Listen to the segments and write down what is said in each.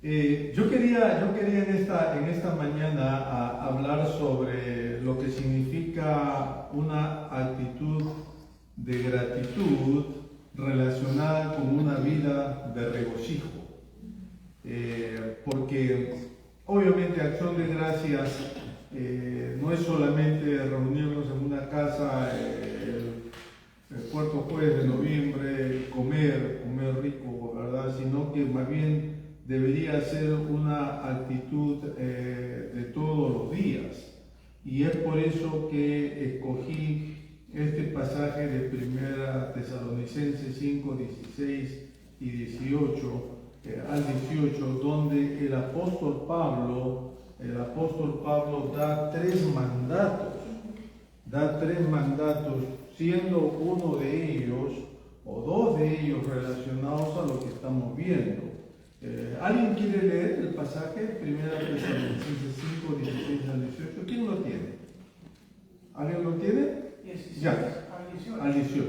Yo quería en esta mañana hablar sobre lo que significa una actitud de gratitud relacionada con una vida de regocijo. Porque obviamente Acción de Gracias no es solamente reunirnos en una casa el cuarto jueves de noviembre, comer rico, ¿verdad? Sino que más bien debería ser una actitud de todos los días. Y es por eso que escogí este pasaje de 1 Tesalonicenses 5, 16 y 18 al 18, donde el apóstol Pablo da tres mandatos, siendo uno de ellos o dos de ellos relacionados a lo que estamos viendo. ¿Alguien quiere leer el pasaje? 1 Tesalonicenses 5, 16 al 18. ¿Quién lo tiene? ¿Alguien lo tiene? 16 ya. al 18. Al 18.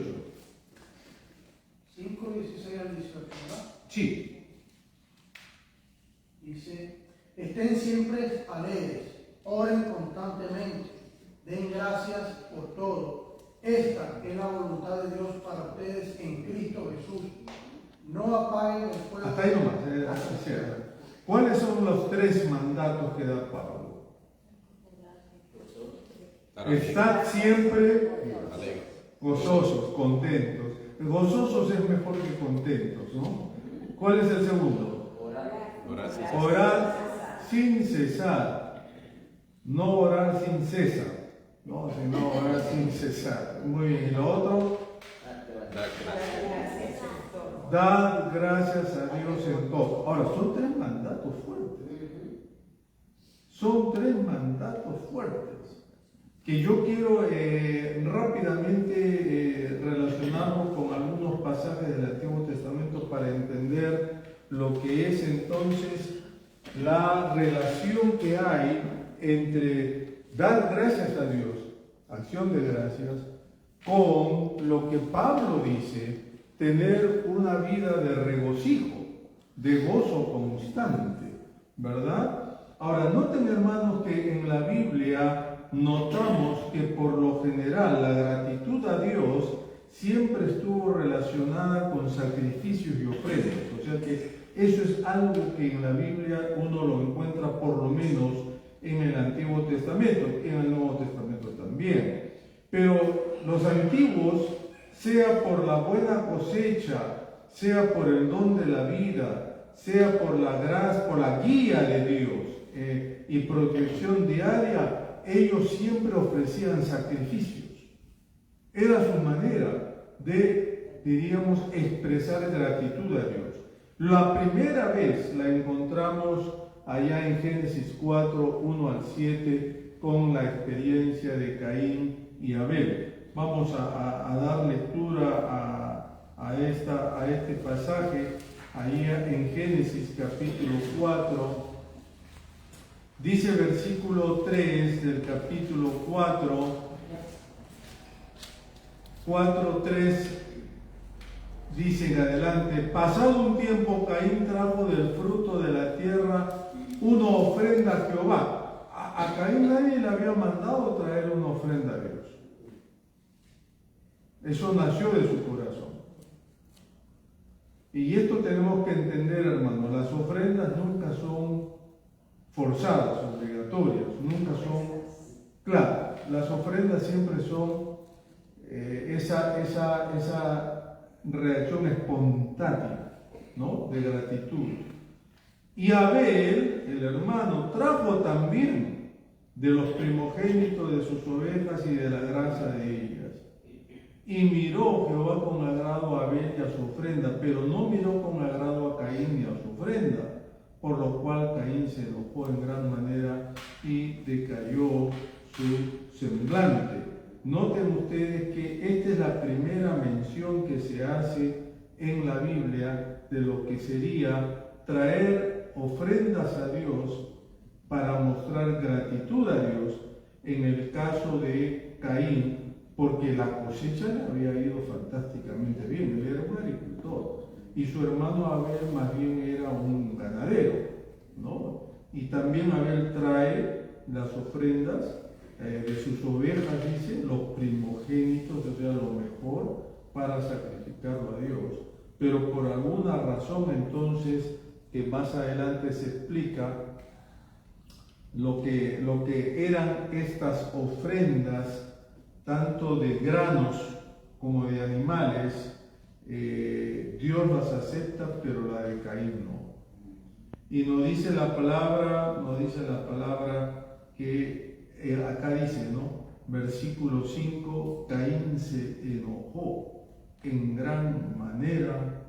5, 16 al 18, ¿verdad? Sí. Dice, estén siempre alegres, oren constantemente, den gracias por todo. Esta es la voluntad de Dios para ustedes en Cristo Jesús. No apaguen el fuego. Hasta ahí nomás. ¿Cuáles son los tres mandatos que da Pablo? Estad siempre gozosos, contentos. Gozosos es mejor que contentos, ¿no? ¿Cuál es el segundo? Orar sin cesar. No orar sin cesar, ¿no? Sino orar sin cesar. Muy bien. ¿Y lo otro? Dad gracias a Dios en todo. Ahora, son tres mandatos fuertes. Que yo quiero rápidamente relacionarlo con algunos pasajes del Antiguo Testamento para entender lo que es entonces la relación que hay entre dar gracias a Dios, acción de gracias, con lo que Pablo dice, tener una vida de regocijo, de gozo constante, ¿verdad? Ahora, noten, hermanos, que en la Biblia notamos que por lo general la gratitud a Dios siempre estuvo relacionada con sacrificios y ofrendas. O sea que eso es algo que en la Biblia uno lo encuentra por lo menos en el Antiguo Testamento, en el Nuevo Testamento también. Pero los antiguos, sea por la buena cosecha, sea por el don de la vida, sea por la gracia, por la guía de Dios y protección diaria, ellos siempre ofrecían sacrificios. Era su manera de, diríamos, expresar gratitud a Dios. La primera vez la encontramos allá en Génesis 4, 1 al 7, con la experiencia de Caín y Abel. Vamos a dar lectura a este pasaje, ahí en Génesis capítulo 4. Dice versículo 3 del capítulo 4:3, dice en adelante: pasado un tiempo, Caín trajo del fruto de la tierra una ofrenda a Jehová. A Caín nadie le había mandado traer una ofrenda a Dios. Eso nació de su corazón. Y esto tenemos que entender, hermanos, las ofrendas nunca son forzadas, obligatorias, nunca son, claro, las ofrendas siempre son esa reacción espontánea, ¿no?, de gratitud. Y Abel, el hermano, trajo también de los primogénitos de sus ovejas y de la grasa de ellas. Y miró Jehová con agrado a Abel y a su ofrenda, pero no miró con agrado a Caín ni a su ofrenda, por lo cual Caín se enojó en gran manera y decayó su semblante. Noten ustedes que esta es la primera mención que se hace en la Biblia de lo que sería traer ofrendas a Dios para mostrar gratitud a Dios, en el caso de Caín, porque la cosecha le había ido fantásticamente bien. Él era un agricultor y su hermano Abel más bien era un ganadero. también Abel trae las ofrendas de sus ovejas, dice, los primogénitos, o sea, lo mejor para sacrificarlo a Dios. Pero por alguna razón entonces, que más adelante se explica, lo que eran estas ofrendas, tanto de granos como de animales, Dios las acepta, pero la de Caín no. Y nos dice la palabra que acá dice, ¿no? Versículo 5, Caín se enojó en gran manera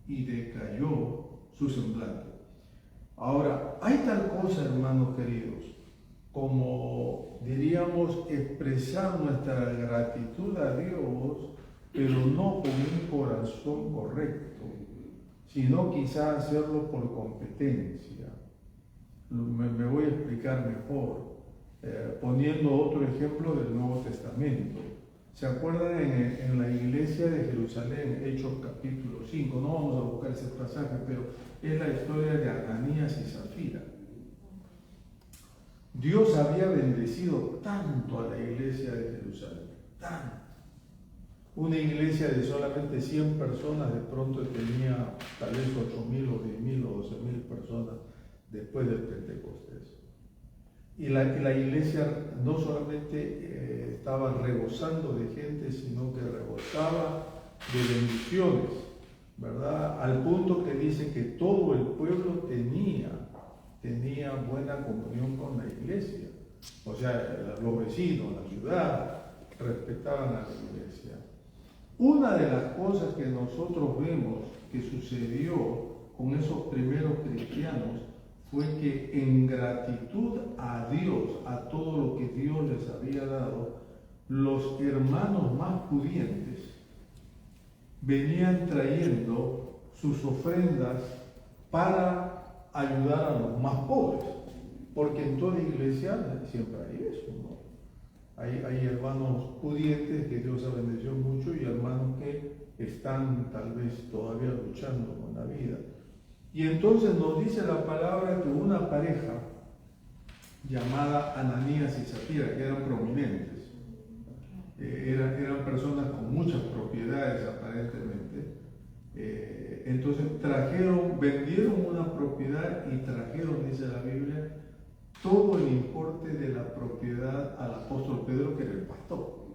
y decayó su semblante. Ahora, hay tal cosa, hermanos queridos, como diríamos expresar nuestra gratitud a Dios, pero no con un corazón correcto, sino quizás hacerlo por competencia. Me voy a explicar mejor, poniendo otro ejemplo del Nuevo Testamento. ¿Se acuerdan en la iglesia de Jerusalén, Hechos capítulo 5? No vamos a buscar ese pasaje, pero es la historia de Ananías y Zafira. Dios había bendecido tanto a la iglesia de Jerusalén, tanto. Una iglesia de solamente 100 personas de pronto tenía tal vez 8.000 o 10.000 o 12.000 personas después del Pentecostés. Y la iglesia no solamente estaba rebosando de gente, sino que rebosaba de bendiciones, ¿verdad? Al punto que dice que todo el pueblo tenía buena comunión con la iglesia. O sea, los vecinos, la ciudad, respetaban a la iglesia. Una de las cosas que nosotros vemos que sucedió con esos primeros cristianos fue que en gratitud a Dios, a todo lo que Dios les había dado, los hermanos más pudientes venían trayendo sus ofrendas para ayudar a los más pobres, porque en toda iglesia siempre hay eso, ¿no? Hay hermanos pudientes que Dios ha bendecido mucho y hermanos que están tal vez todavía luchando con la vida. Y entonces nos dice la palabra que una pareja llamada Ananías y Zafira, que eran prominentes, eran personas con muchas propiedades aparentemente, entonces vendieron una propiedad y trajeron, dice la Biblia, todo el importe de la propiedad al apóstol Pedro, que era el pastor.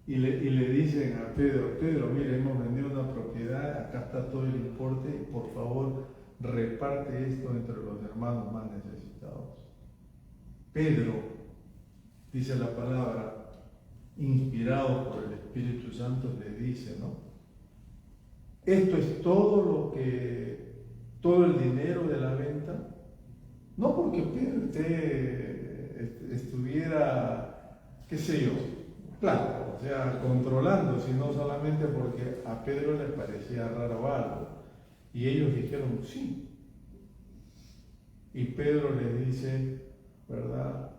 Y le dicen a Pedro, mire, hemos vendido una propiedad, acá está todo el importe, por favor, reparte esto entre los hermanos más necesitados. Pedro, dice la palabra, inspirado por el Espíritu Santo, le dice, ¿no? Esto es todo el dinero de la venta. No porque Pedro estuviera, qué sé yo, claro, o sea, controlando, sino solamente porque a Pedro le parecía raro algo. Y ellos dijeron sí. Y Pedro les dice, ¿verdad?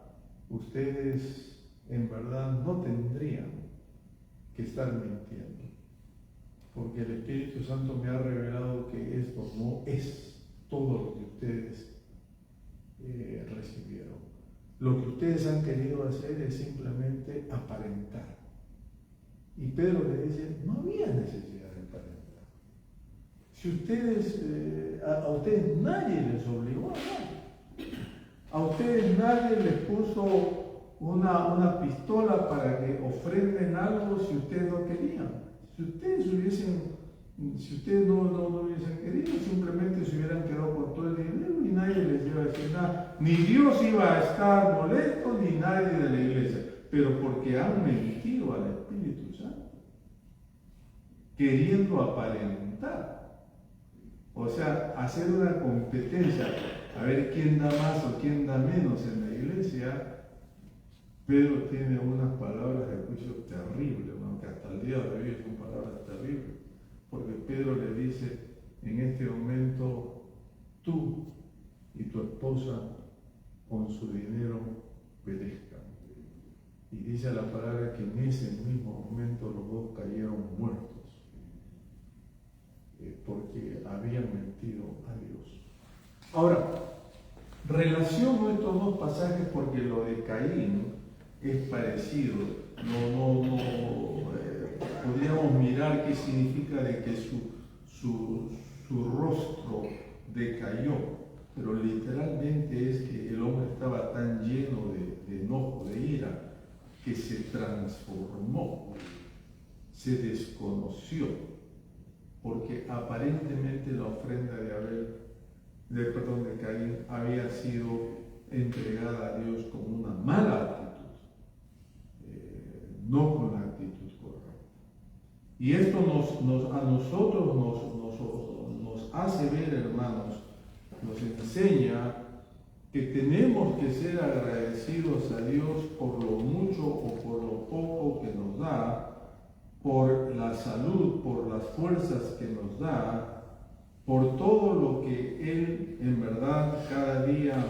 Ustedes en verdad no tendrían que estar mintiendo, porque el Espíritu Santo me ha revelado que esto no es todo lo que ustedes recibieron. Lo que ustedes han querido hacer es simplemente aparentar. Y Pedro le dice, no había necesidad de aparentar. Si ustedes, a ustedes nadie les obligó a nada. A ustedes nadie les puso una pistola para que ofrenden algo si ustedes no querían. Si ustedes no hubiesen querido, simplemente se hubieran quedado con todo el dinero y nadie les iba a decir nada. Ni Dios iba a estar molesto, ni nadie de la iglesia. Pero porque han mentido al Espíritu Santo, queriendo aparentar. O sea, hacer una competencia, a ver quién da más o quién da menos en la iglesia. Pedro tiene unas palabras de juicio terribles, ¿no? Que hasta el día de hoy son palabras terribles, porque Pedro le dice, en este momento, tú y tu esposa con su dinero perezcan. Y dice la palabra que en ese mismo momento los dos cayeron muertos, porque habían mentido a Dios. Ahora, Relaciono estos dos pasajes porque lo de Caín es parecido. Podríamos mirar qué significa de que su rostro decayó, pero literalmente es que el hombre estaba tan lleno de enojo, de ira, que se transformó, se desconoció, porque aparentemente la ofrenda de Caín había sido entregada a Dios con una mala actitud, no con la actitud correcta. Y esto a nosotros nos hace ver, hermanos, nos enseña que tenemos que ser agradecidos a Dios por lo mucho o por lo poco que nos da, por la salud, por las fuerzas que nos da, por todo lo que Él en verdad cada día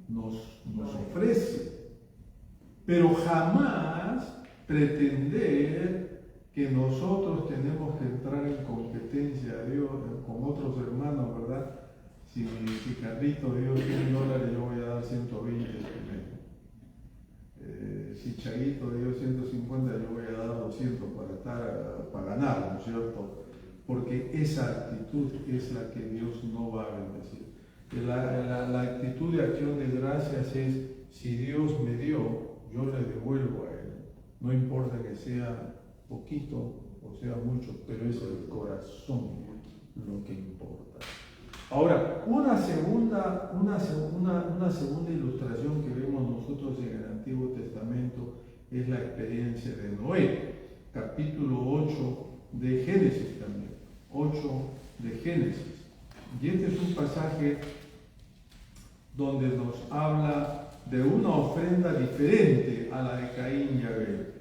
nos ofrece. Pero jamás pretender que nosotros tenemos que entrar en competencia a Dios con otros hermanos, ¿verdad? Si Carlito dio $100, yo voy a dar 120 primero. Si Chaguito dio 150, yo voy a dar 200 para ganar, ¿no es cierto? Porque esa actitud es la que Dios no va a bendecir. La actitud de acción de gracias es, si Dios me dio, yo le devuelvo a Él. No importa que sea poquito o sea mucho, pero es el corazón lo que importa. Ahora, una segunda ilustración que vemos nosotros en el Antiguo Testamento es la experiencia de Noé, capítulo 8 de Génesis también, 8 de Génesis. Y este es un pasaje donde nos habla de una ofrenda diferente a la de Caín y Abel.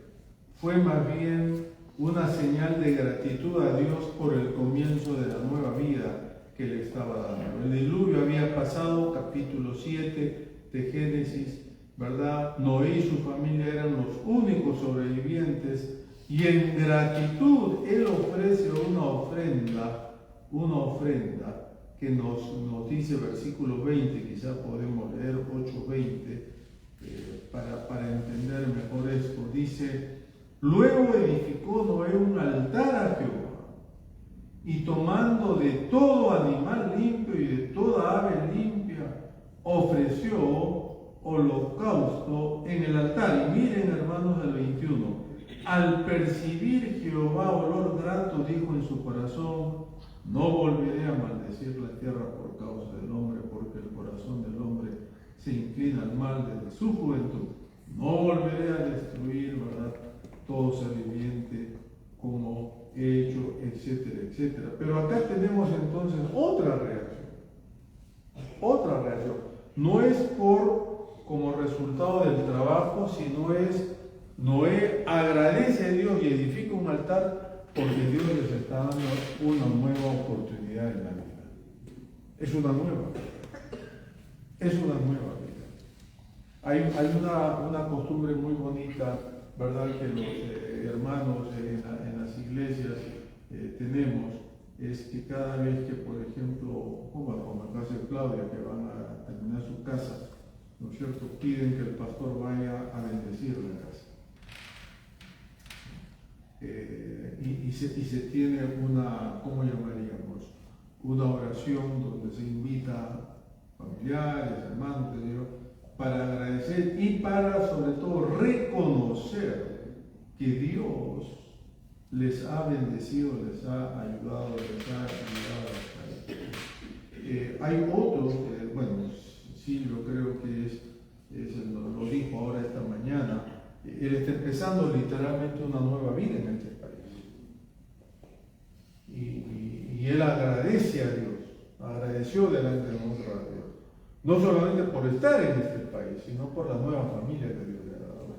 Fue más bien una señal de gratitud a Dios por el comienzo de la nueva vida que le estaba dando. El diluvio había pasado, capítulo 7 de Génesis, ¿verdad? Noé y su familia eran los únicos sobrevivientes y en gratitud Él ofrece una ofrenda que nos dice versículo 20, quizá podemos leer 8:20 para entender mejor esto. Dice: luego edificó Noé un altar a Jehová, y tomando de todo animal limpio y de toda ave limpia, ofreció holocausto en el altar. Y miren, hermanos, el 21. Al percibir Jehová olor grato, dijo en su corazón: no volveré a maldecir la tierra por causa del hombre, porque el corazón del hombre se inclina al mal desde su juventud. No volveré a destruir, ¿verdad?, todo ser viviente como he hecho, etcétera, etcétera. Pero acá tenemos entonces otra reacción. No es como resultado del trabajo, sino es Noé agradece a Dios y edifica un altar porque Dios les está dando una nueva oportunidad en la vida. Es una nueva vida. Hay una costumbre muy bonita, ¿verdad?, que los hermanos en las iglesias tenemos, es que cada vez que, por ejemplo, como el caso de Claudia, que van a terminar su casa, ¿no es cierto?, piden que el pastor vaya a bendecir la casa. Y se tiene ¿cómo llamaríamos? Una oración donde se invita familiares, hermanos, para agradecer y para, sobre todo, reconocer que Dios les ha bendecido, les ha ayudado hasta ahí. Hay otros, Silvio creo que lo dijo ahora esta mañana, él está empezando literalmente una nueva vida en este país. Y él agradece a Dios, agradeció delante de nosotros a Dios. No solamente por estar en este país, sino por la nueva familia que Dios le ha dado.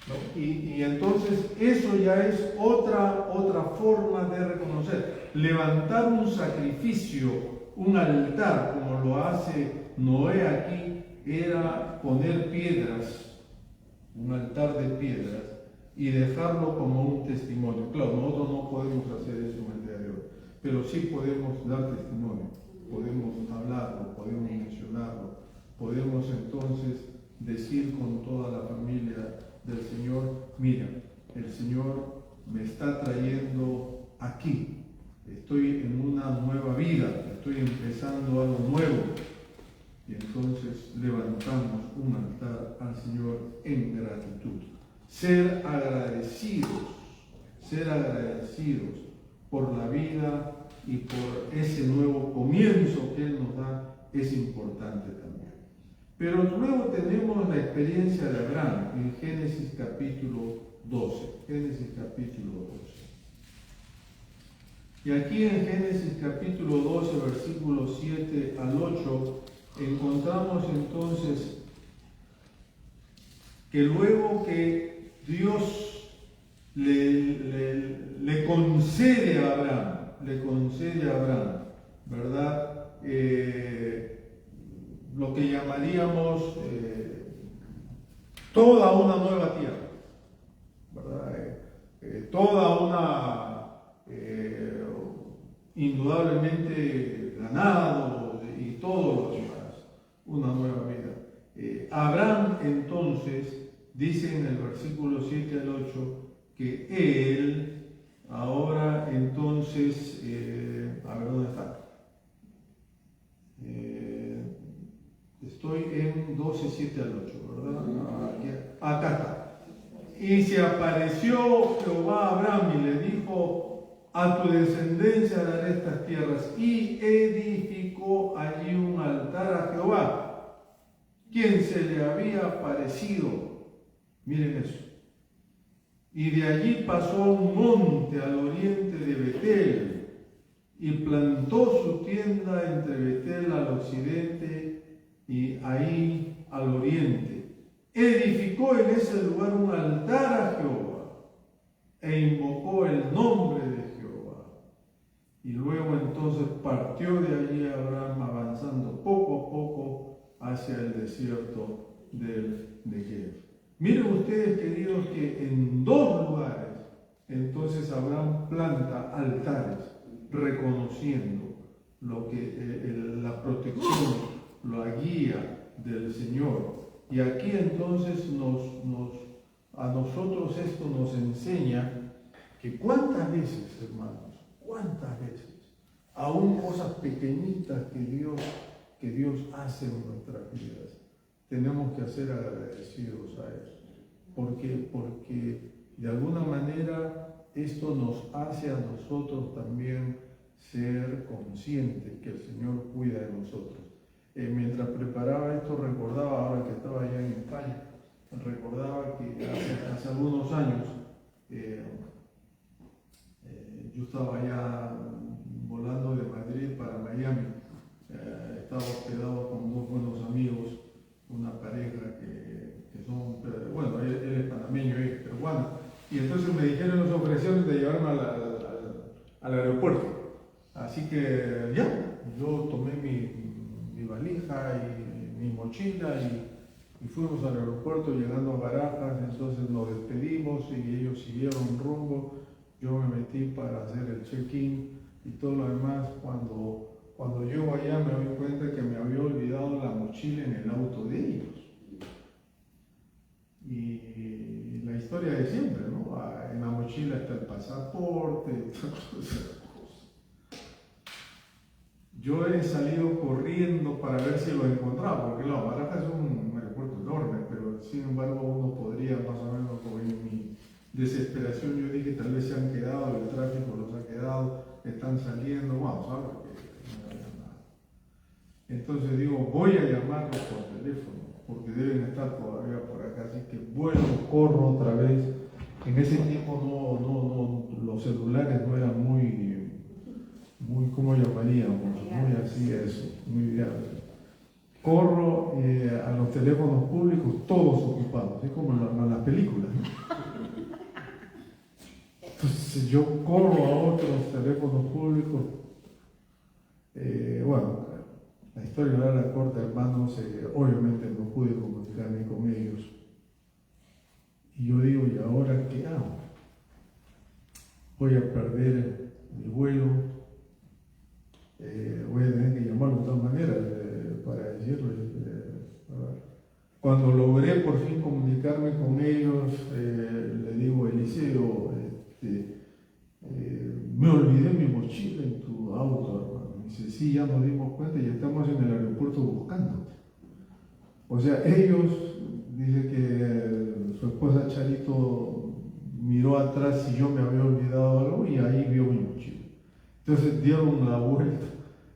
¿No? Y entonces eso ya es otra forma de reconocer. Levantar un sacrificio, un altar, como lo hace Noé aquí, era poner piedras, un altar de piedras, y dejarlo como un testimonio. Claro, nosotros no podemos hacer eso en el día de hoy, pero sí podemos dar testimonio. podemos hablarlo, podemos mencionarlo, podemos entonces decir con toda la familia del Señor, mira, el Señor me está trayendo aquí, estoy en una nueva vida, estoy empezando algo nuevo. Y entonces levantamos un altar al Señor en gratitud. Ser agradecidos por la vida y por ese nuevo comienzo que Él nos da es importante también. Pero luego tenemos la experiencia de Abraham en Génesis capítulo 12. Génesis capítulo 12. Y aquí en Génesis capítulo 12, versículos 7 al 8, encontramos entonces que luego que Dios le concede a Abraham, ¿verdad? Lo que llamaríamos toda una nueva tierra, ¿verdad? Toda una, indudablemente, ganado y todo lo demás, una nueva vida. Abraham entonces dice en el versículo 7 al 8 que él ahora entonces, a ver dónde está. Estoy en 12, 7 al 8, ¿verdad? Acá está. Y se apareció Jehová a Abraham y le dijo: a tu descendencia daré estas tierras. Y edificó allí un altar a Jehová, quien se le había aparecido. Miren eso. Y de allí pasó a un monte al oriente de Betel, y plantó su tienda entre Betel al occidente y ahí al oriente. Edificó en ese lugar un altar a Jehová e invocó el nombre de Jehová. Y luego entonces partió de allí Abraham, avanzando poco a poco hacia el desierto del Negev. Miren ustedes, queridos, que en dos lugares entonces Abraham planta altares reconociendo lo que la protección, la guía del Señor. Y aquí entonces a nosotros esto nos enseña que cuántas veces, hermanos, cuántas veces, aún cosas pequeñitas que Dios hace en nuestras vidas, tenemos que ser agradecidos a Él. Porque de alguna manera esto nos hace a nosotros también ser conscientes que el Señor cuida de nosotros. Mientras preparaba esto, recordaba, ahora que estaba allá en España, recordaba que hace algunos años yo estaba allá volando de Madrid para Miami. Estaba hospedado con dos buenos amigos, una pareja que son, bueno, él es panameño, ella es peruana, y entonces me dijeron, nos ofrecieron de llevarme al aeropuerto. Así que ya, yo tomé mi valija y mi mochila y fuimos al aeropuerto. Llegando a Barajas, entonces nos despedimos y ellos siguieron rumbo. Yo me metí para hacer el check-in y todo lo demás. Cuando llego allá me doy cuenta que me había olvidado la mochila en el auto de ellos. Y la historia de siempre, ¿no? En la mochila está el pasaporte, todas esas cosas. Yo he salido corriendo para ver si lo encontraba, porque la Barajas es un aeropuerto enorme, pero sin embargo uno podría más o menos, como en mi desesperación, yo dije, tal vez se han quedado, el tráfico los ha quedado, están saliendo, vamos a ver que no haya nada. Entonces digo, voy a llamarlos por teléfono, porque deben estar todavía por acá, así que vuelo, corro otra vez. En ese tiempo los celulares no eran muy, ¿cómo llamaríamos? Muy así, eso, muy bien. Corro a los teléfonos públicos, todos ocupados, es como en las películas, ¿no? Entonces yo corro a otros teléfonos públicos. Bueno, la historia de la corta, hermanos, obviamente no pude comunicarme con ellos. Y yo digo, ¿y ahora qué hago? Voy a perder mi vuelo, voy a tener que llamar igual de todas maneras, para decirles, cuando logré por fin comunicarme con ellos, le digo, Eliseo, me olvidé mi mochila en tu auto, hermano. Me dice, sí, ya nos dimos cuenta y estamos en el aeropuerto buscándote. O sea, ellos, dice que su esposa Charito miró atrás si yo me había olvidado algo y ahí vio mi mochila. Entonces dieron la vuelta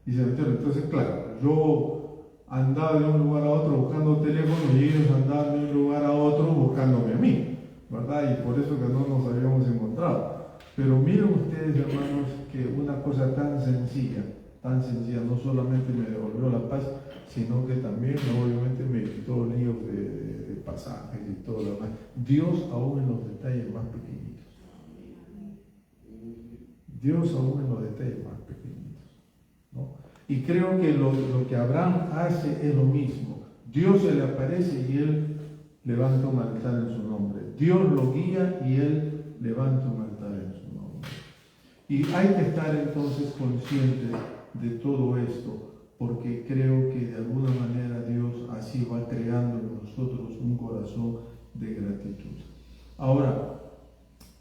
y se metieron. Entonces, claro, yo andaba de un lugar a otro buscando teléfono y ellos andaban de un lugar a otro buscándome a mí, ¿verdad? Y por eso que no nos habíamos encontrado. Pero miren ustedes, hermanos, que una cosa tan sencilla, no solamente me devolvió la paz, sino que también, obviamente, me quitó líos de pasajes y todo lo demás. Dios aún en los detalles más pequeñitos. Dios aún en los detalles más pequeñitos, ¿no? Y creo que lo que Abraham hace es lo mismo. Dios se le aparece y él levanta un altar en su nombre. Dios lo guía y él levanta un altar en su nombre. Y hay que estar entonces conscientes de todo esto, porque creo que de alguna manera Dios así va creando en nosotros un corazón de gratitud. Ahora,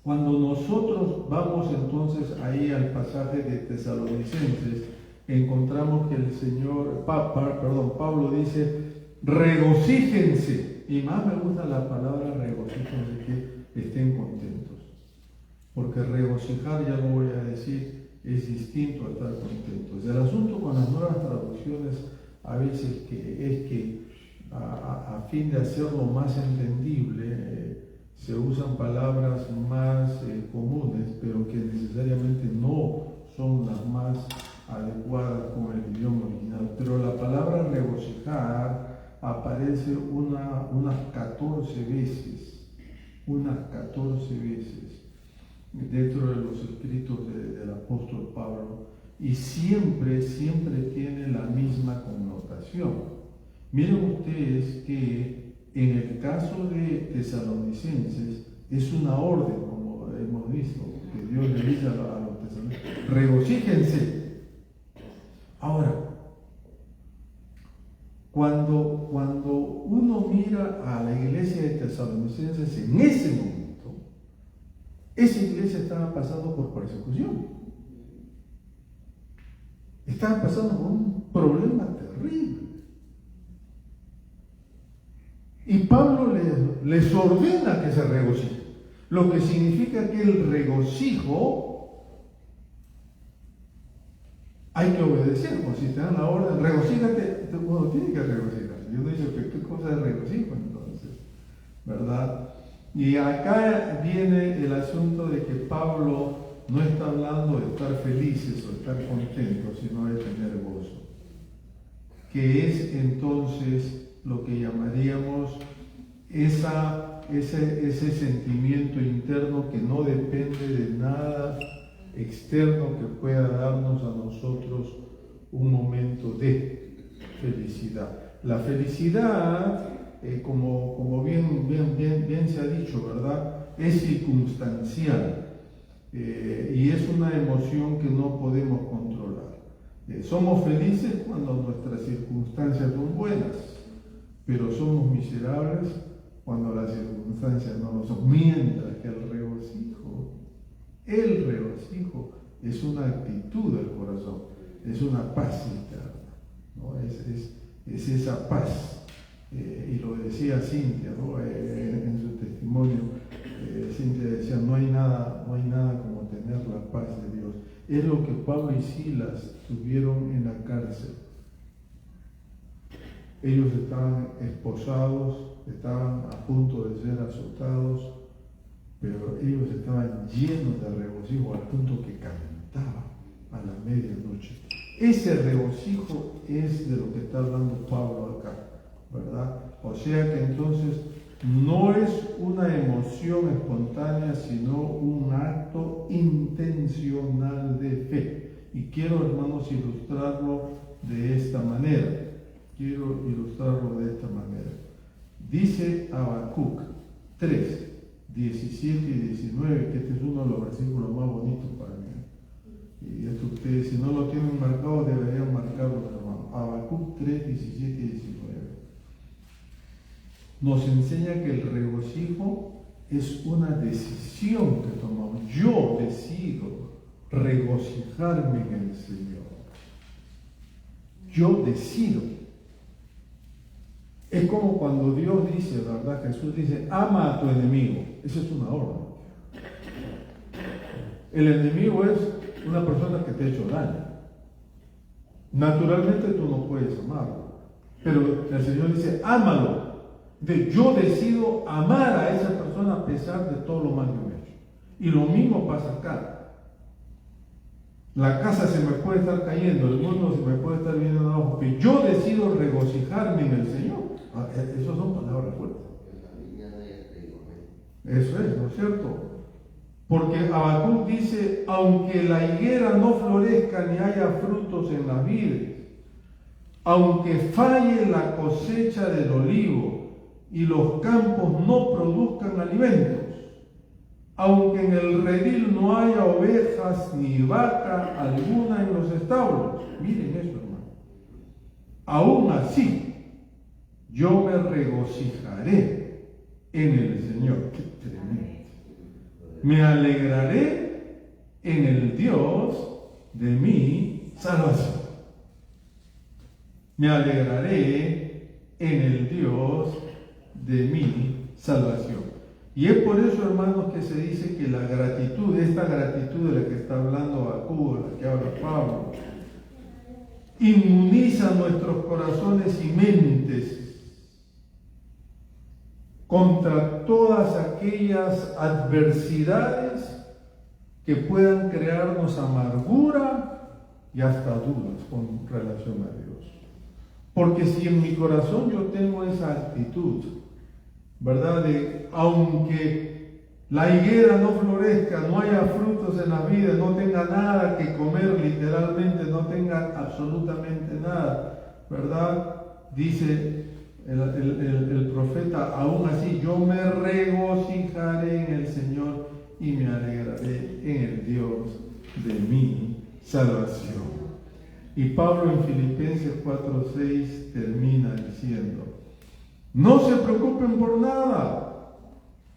cuando nosotros vamos entonces ahí al pasaje de Tesalonicenses, encontramos que el Pablo dice, regocíjense, y más me gusta la palabra regocíjense, que estén contentos, porque regocijar, ya lo voy a decir, es distinto a estar contentos. El asunto con las nuevas traducciones a veces es que a fin de hacerlo más entendible, se usan palabras más comunes, pero que necesariamente no son las más adecuadas con el idioma original. Pero la palabra regocijar aparece unas 14 veces dentro de los escritos del apóstol Pablo, y siempre tiene la misma connotación. Miren ustedes que en el caso de Tesalonicenses es una orden, como hemos visto, que Dios le dice a los tesalonicenses, regocíjense. Ahora, cuando uno mira a la iglesia de Tesalonicenses en ese momento, esa iglesia estaba pasando por persecución. Estaba pasando por un problema terrible. Y Pablo les ordena que se regocijen, lo que significa que el regocijo hay que obedecer. Pues si te dan la orden, regocíjate, uno tiene que regocijarse. Yo no digo que qué cosa es regocijo entonces, ¿verdad? Y acá viene el asunto de que Pablo no está hablando de estar felices o estar contentos, sino de tener gozo, que es entonces lo que llamaríamos ese sentimiento interno que no depende de nada externo que pueda darnos a nosotros un momento de felicidad. La felicidad, como bien se ha dicho, ¿verdad?, es circunstancial y es una emoción que no podemos controlar. Somos felices cuando nuestras circunstancias son buenas, pero somos miserables cuando las circunstancias no lo son. Mientras que el regocijo es una actitud del corazón, es una paz interna, ¿no? Es esa paz. Y lo decía Cintia, ¿no?, en su testimonio. Cintia decía, no hay nada como tener la paz de Dios. Es lo que Pablo y Silas tuvieron en la cárcel. Ellos estaban esposados, estaban a punto de ser azotados, pero ellos estaban llenos de regocijo al punto que cantaban a la medianoche. Ese regocijo es de lo que está hablando Pablo acá, ¿verdad? O sea que entonces no es una emoción espontánea, sino un acto intencional de fe. Y quiero, hermanos, ilustrarlo de esta manera. Dice Habacuc 3, 17 y 19, que este es uno de los versículos más bonitos para mí. Y esto ustedes, si no lo tienen marcado, deberían marcarlo, hermanos. nos enseña que el regocijo es una decisión que tomamos. Yo decido regocijarme en el Señor. Yo decido. Es como cuando Dios dice, ¿verdad? Jesús dice, ama a tu enemigo. Esa es una orden. El enemigo es una persona que te ha hecho daño. Naturalmente tú no puedes amarlo, pero el Señor dice, ámalo. Yo decido amar a esa persona a pesar de todo lo mal que me ha hecho. Y lo mismo pasa acá. La casa se me puede estar cayendo, el mundo se me puede estar viendo abajo, pero yo decido regocijarme en el Señor. Esas son palabras fuertes. Eso es, ¿no es cierto? Porque Habacuc dice, aunque la higuera no florezca ni haya frutos en las vides, aunque falle la cosecha del olivo y los campos no produzcan alimentos, aunque en el redil no haya ovejas ni vaca alguna en los establos. Miren eso, hermano. Aún así, yo me regocijaré en el Señor. Qué tremendo. Me alegraré en el Dios de mi salvación. Me alegraré en el Dios de mi salvación. Y es por eso, hermanos, que se dice que la gratitud, esta gratitud de la que está hablando Habacuc, de la que habla Pablo, inmuniza nuestros corazones y mentes contra todas aquellas adversidades que puedan crearnos amargura y hasta dudas con relación a Dios. Porque si en mi corazón yo tengo esa actitud, ¿verdad? De aunque la higuera no florezca, no haya frutos en la vida, no tenga nada que comer, literalmente no tenga absolutamente nada, ¿verdad? Dice el profeta, aún así yo me regocijaré en el Señor y me alegraré en el Dios de mi salvación. Y Pablo en Filipenses 4:6 termina diciendo, no se preocupen por nada.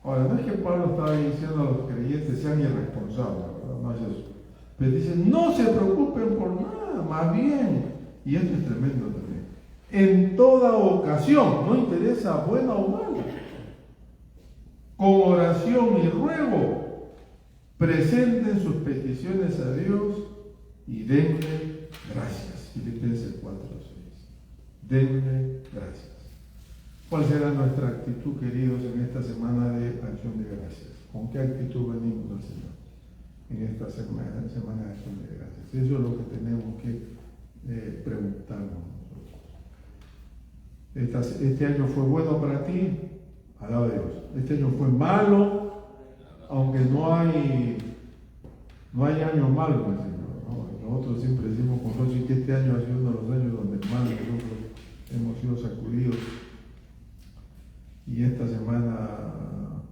Ahora, no es que Pablo estaba diciendo a los creyentes sean irresponsables, ¿verdad? No es eso. Pero dice, no se preocupen por nada, más bien, y esto es tremendo también, en toda ocasión, no interesa buena o mala, con oración y ruego, presenten sus peticiones a Dios y denle gracias. Filipenses 4:6. Denle gracias. ¿Cuál será nuestra actitud, queridos, en esta semana de acción de gracias? ¿Con qué actitud venimos al Señor en esta semana de acción de gracias? Eso es lo que tenemos que preguntarnos nosotros. Este año fue bueno para ti, alaba a Dios. Este año fue malo, aunque no hay año malo, Señor, ¿no? Nosotros siempre decimos con Rosy que este año ha sido uno de los años donde más nosotros hemos sido sacudidos. Y esta semana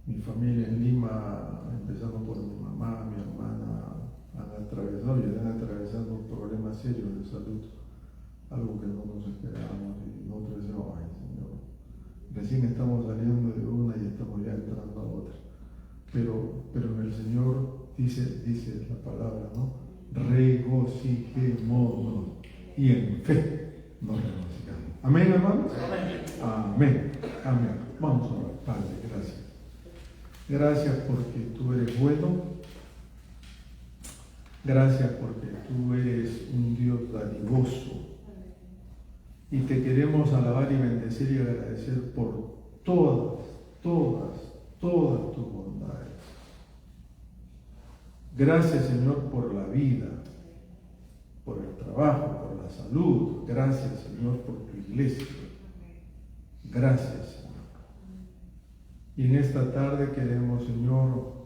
mi familia en Lima, empezando por mi mamá, mi hermana, han atravesado y están atravesando un problema serio de salud, algo que no nos esperábamos, y nosotros decimos, ay Señor, recién estamos saliendo de una y estamos ya entrando a otra. Pero en el Señor dice la palabra, ¿no? Regocijémonos y en fe nos regocijamos. Amén, hermanos. Amén. Amén. Vamos a orar. Padre, gracias. Gracias porque tú eres bueno. Gracias porque tú eres un Dios dadivoso. Y te queremos alabar y bendecir y agradecer por todas tus bondades. Gracias, Señor, por la vida, por el trabajo, por la salud. Gracias, Señor, por tu iglesia. Gracias, Señor. Y en esta tarde queremos, Señor,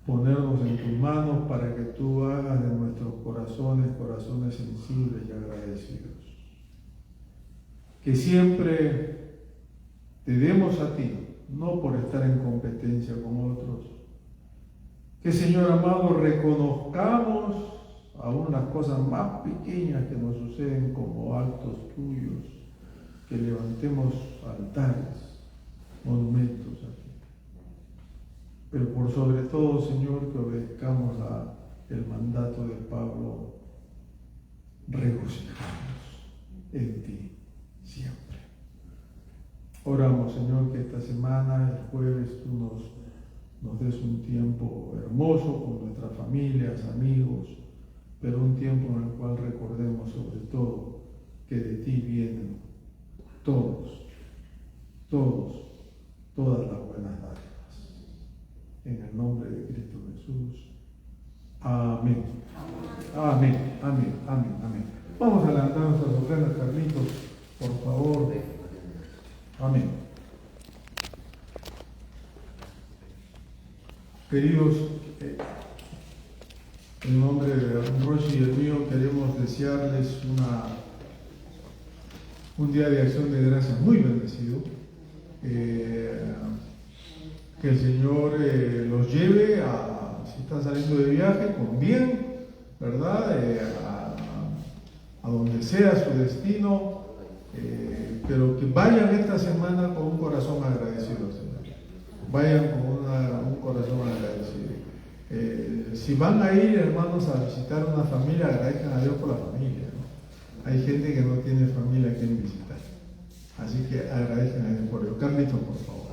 ponernos en tus manos para que tú hagas de nuestros corazones sensibles y agradecidos. Que siempre te demos a ti, no por estar en competencia con otros. Que, Señor amado, reconozcamos aún las cosas más pequeñas que nos suceden como actos tuyos, que levantemos altares, monumentos aquí. Pero por sobre todo, Señor, que obedezcamos el mandato de Pablo, regocijarnos en ti siempre. Oramos, Señor, que esta semana, el jueves, tú nos des un tiempo hermoso con nuestras familias, amigos, pero un tiempo en el cual recordemos sobre todo que de ti vienen todas las buenas dádivas. En el nombre de Cristo Jesús. Amén. Amén, amén, amén, amén. Vamos a levantar nuestras ofrendas, Carlitos, por favor. Amén. Queridos, en nombre de Roshi y el mío, queremos desearles un día de acción de gracias muy bendecido. Que el Señor los lleve si están saliendo de viaje, con bien, ¿verdad? A donde sea su destino, pero que vayan esta semana con un corazón agradecido, Señor. Vayan con un corazón agradecido. Si van a ir, hermanos, a visitar una familia, agradezcan a Dios por la familia, ¿no? Hay gente que no tiene familia a quien visitar. Así que agradezcan a Dios por ello. Carlitos, por favor.